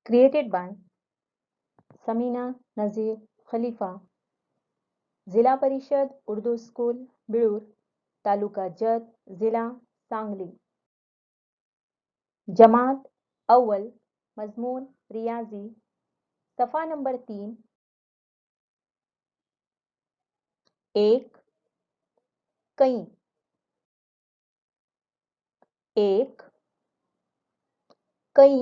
created by Samina Nazir Khalifa, Zila Parishad Urdu School, Bilur, Taluka Jat, Zila Sangli. जमात अव्वल मजमून रियाजी सफ़ा number 3 एक कई एक कई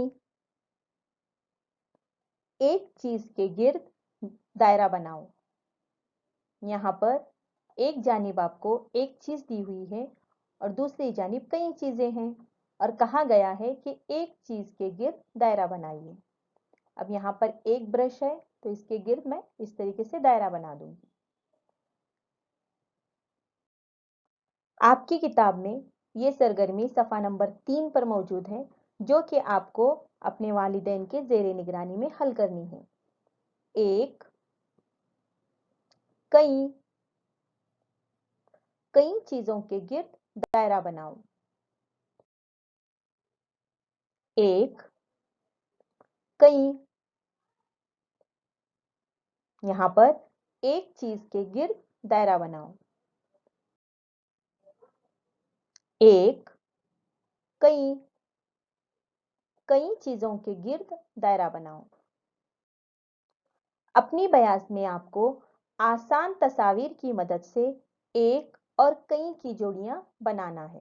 एक चीज के गिर्द दायरा बनाओ। यहाँ पर एक जानिब आपको एक चीज दी हुई है और दूसरी जानिब कई चीजें हैं और कहा गया है कि एक चीज के गिर्द दायरा बनाइए। अब यहाँ पर एक ब्रश है तो इसके गिर्द मैं इस तरीके से दायरा बना दूंगी। आपकी किताब में ये सरगर्मी सफ़ा नंबर 3 पर मौजूद है, जो कि आपको अपने वालिदैन के ज़ेरे निगरानी में हल करनी है। एक कई कई चीजों के गिर्द दायरा बनाओ। एक कई यहाँ पर एक चीज के गिर्द दायरा बनाओ। एक कई कई चीजों के गिर्द दायरा बनाओ। अपनी बयास में आपको आसान तस्वीर की मदद से एक और कई की जोड़ियां बनाना है।